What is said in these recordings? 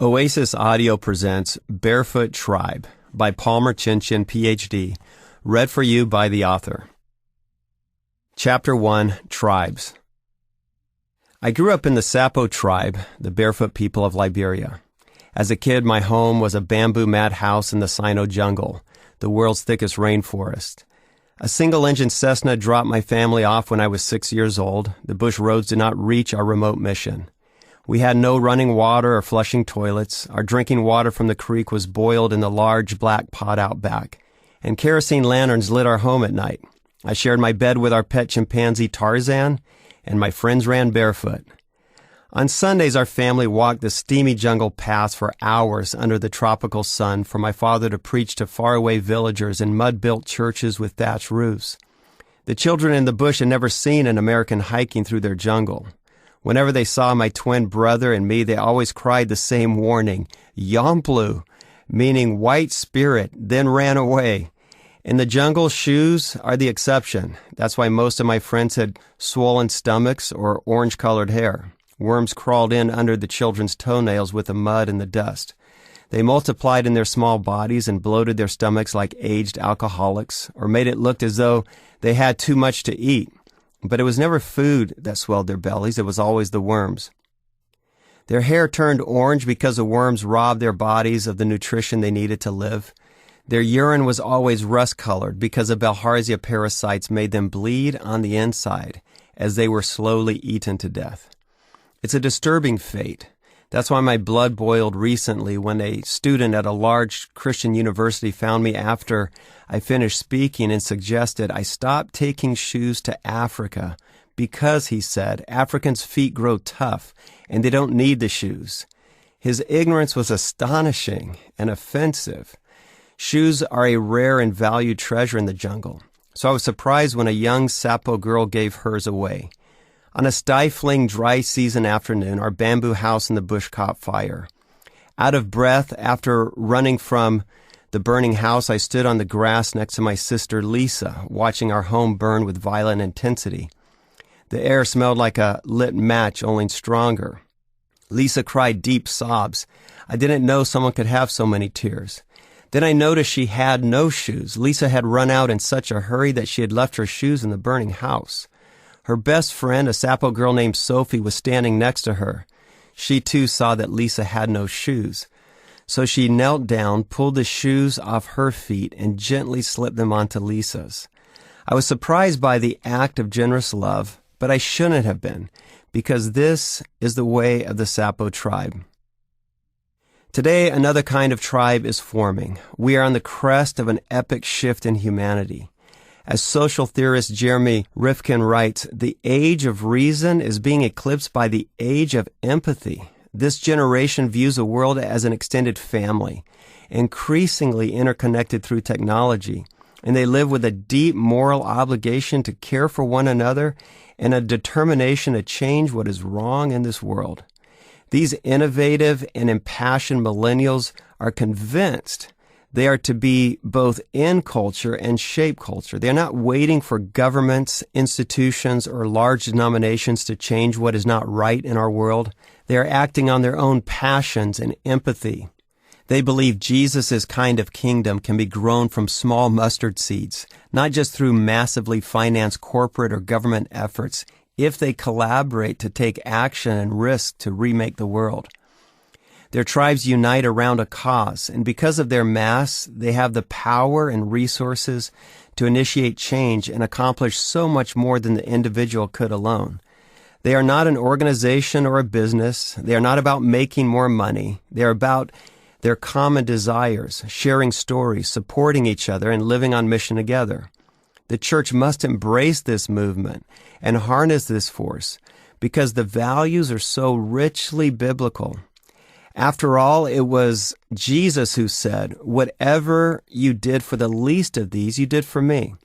Oasis Audio presents Barefoot Tribe by Palmer Chinchen, Ph.D., read for you by the author. Chapter 1, Tribes. I grew up in the Sapo tribe, the Barefoot people of Liberia. As a kid, my home was a bamboo mat house in the Sino jungle, the world's thickest rainforest. A single-engine Cessna dropped my family off when I was 6 years old. The bush roads did not reach our remote mission. We had no running water or flushing toilets. Our drinking water from the creek was boiled in the large black pot out back, and kerosene lanterns lit our home at night. I shared my bed with our pet chimpanzee Tarzan, and my friends ran barefoot. On Sundays, our family walked the steamy jungle paths for hours under the tropical sun for my father to preach to faraway villagers in mud-built churches with thatched roofs. The children in the bush had never seen an American hiking through their jungle. Whenever they saw my twin brother and me, they always cried the same warning, Yomplu, meaning white spirit, then ran away. In the jungle, shoes are the exception. That's why most of my friends had swollen stomachs or orange-colored hair. Worms crawled in under the children's toenails with the mud and the dust. They multiplied in their small bodies and bloated their stomachs like aged alcoholics, or made it look as though they had too much to eat. But it was never food that swelled their bellies, it was always the worms. Their hair turned orange because the worms robbed their bodies of the nutrition they needed to live. Their urine was always rust-colored because the bilharzia parasites made them bleed on the inside as they were slowly eaten to death. It's a disturbing fate. That's why my blood boiled recently when a student at a large Christian university found me after I finished speaking and suggested I stop taking shoes to Africa because, he said, Africans' feet grow tough and they don't need the shoes. His ignorance was astonishing and offensive. Shoes are a rare and valued treasure in the jungle, so I was surprised when a young Sapo girl gave hers away. On a stifling, dry season afternoon, our bamboo house in the bush caught fire. Out of breath after running from the burning house, I stood on the grass next to my sister Lisa, watching our home burn with violent intensity. The air smelled like a lit match, only stronger. Lisa cried deep sobs. I didn't know someone could have so many tears. Then I noticed she had no shoes. Lisa had run out in such a hurry that she had left her shoes in the burning house. Her best friend, a Sapo girl named Sophie, was standing next to her. She too saw that Lisa had no shoes. So she knelt down, pulled the shoes off her feet, and gently slipped them onto Lisa's. I was surprised by the act of generous love, but I shouldn't have been, because this is the way of the Sapo tribe. Today, another kind of tribe is forming. We are on the crest of an epic shift in humanity. As social theorist Jeremy Rifkin writes, the age of reason is being eclipsed by the age of empathy. This generation views the world as an extended family, increasingly interconnected through technology, and they live with a deep moral obligation to care for one another and a determination to change what is wrong in this world. These innovative and impassioned millennials are convinced they are to be both in culture and shape culture. They are not waiting for governments, institutions, or large denominations to change what is not right in our world. They are acting on their own passions and empathy. They believe Jesus' kind of kingdom can be grown from small mustard seeds, not just through massively financed corporate or government efforts, if they collaborate to take action and risk to remake the world. Their tribes unite around a cause, and because of their mass, they have the power and resources to initiate change and accomplish so much more than the individual could alone. They are not an organization or a business. They are not about making more money. They are about their common desires, sharing stories, supporting each other, and living on mission together. The church must embrace this movement and harness this force because the values are so richly biblical. After all, it was Jesus who said, "Whatever you did for the least of these, you did for me."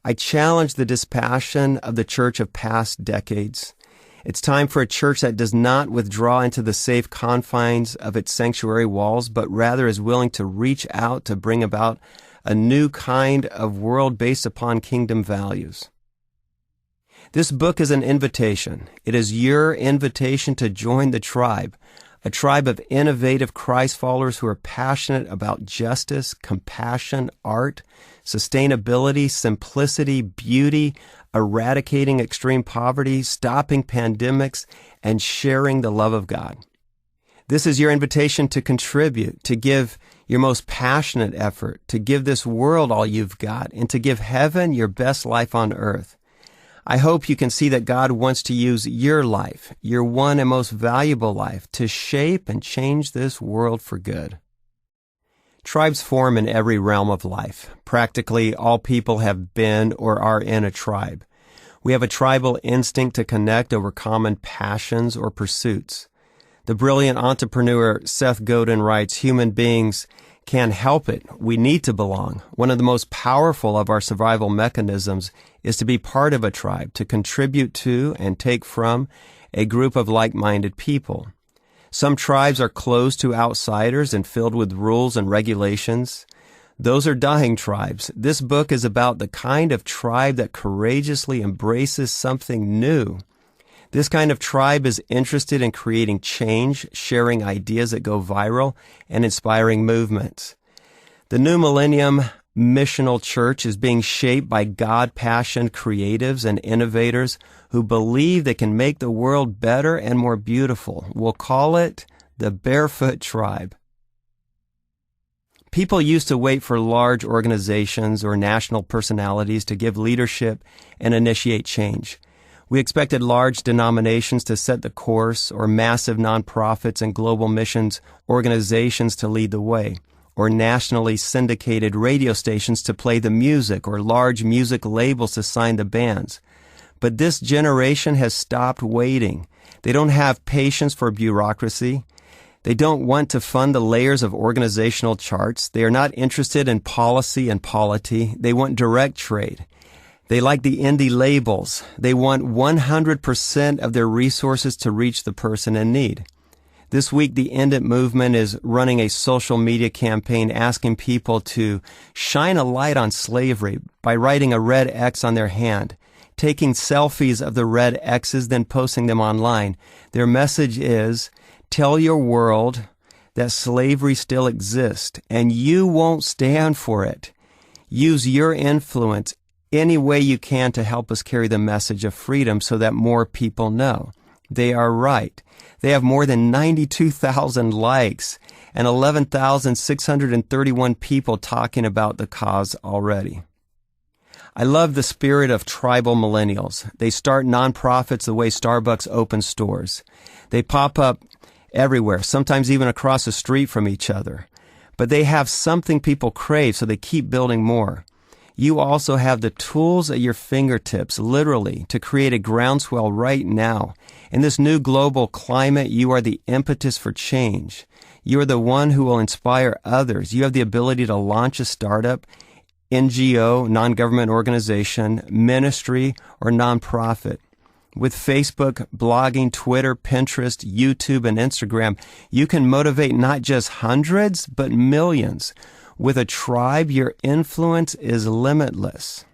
I challenge the dispassion of the church of past decades. It's time for a church that does not withdraw into the safe confines of its sanctuary walls, but rather is willing to reach out to bring about a new kind of world based upon kingdom values. This book is an invitation. It is your invitation to join the tribe, a tribe of innovative Christ followers who are passionate about justice, compassion, art, sustainability, simplicity, beauty, eradicating extreme poverty, stopping pandemics, and sharing the love of God. This is your invitation to contribute, to give your most passionate effort, to give this world all you've got, and to give heaven your best life on earth. I hope you can see that God wants to use your life, your one and most valuable life, to shape and change this world for good. Tribes form in every realm of life. Practically all people have been or are in a tribe. We have a tribal instinct to connect over common passions or pursuits. The brilliant entrepreneur Seth Godin writes, "Human beings can't help it. We need to belong. One of the most powerful of our survival mechanisms is to be part of a tribe, to contribute to and take from a group of like-minded people. Some tribes are closed to outsiders and filled with rules and regulations. Those are dying tribes. This book is about the kind of tribe that courageously embraces something new. This kind of tribe is interested in creating change, sharing ideas that go viral, and inspiring movements. The new millennium missional church is being shaped by God-passionate creatives and innovators who believe they can make the world better and more beautiful. We'll call it the Barefoot tribe. People used to wait for large organizations or national personalities to give leadership and initiate change. We expected large denominations to set the course, or massive nonprofits and global missions organizations to lead the way, or nationally syndicated radio stations to play the music, or large music labels to sign the bands. But this generation has stopped waiting. They don't have patience for bureaucracy. They don't want to fund the layers of organizational charts. They are not interested in policy and polity. They want direct trade. They like the indie labels. They want 100% of their resources to reach the person in need. This week, the End It movement is running a social media campaign asking people to shine a light on slavery by writing a red X on their hand, taking selfies of the red X's, then posting them online. Their message is, tell your world that slavery still exists, and you won't stand for it. Use your influence any way you can to help us carry the message of freedom so that more people know. They are right. They have more than 92,000 likes and 11,631 people talking about the cause already. I love the spirit of tribal millennials. They start nonprofits the way Starbucks opens stores. They pop up everywhere, sometimes even across the street from each other. But they have something people crave, so they keep building more. You also have the tools at your fingertips, literally, to create a groundswell right now. In this new global climate, you are the impetus for change. You are the one who will inspire others. You have the ability to launch a startup, NGO, non-government organization, ministry, or nonprofit. With Facebook, blogging, Twitter, Pinterest, YouTube, and Instagram, you can motivate not just hundreds, but millions. With a tribe, your influence is limitless.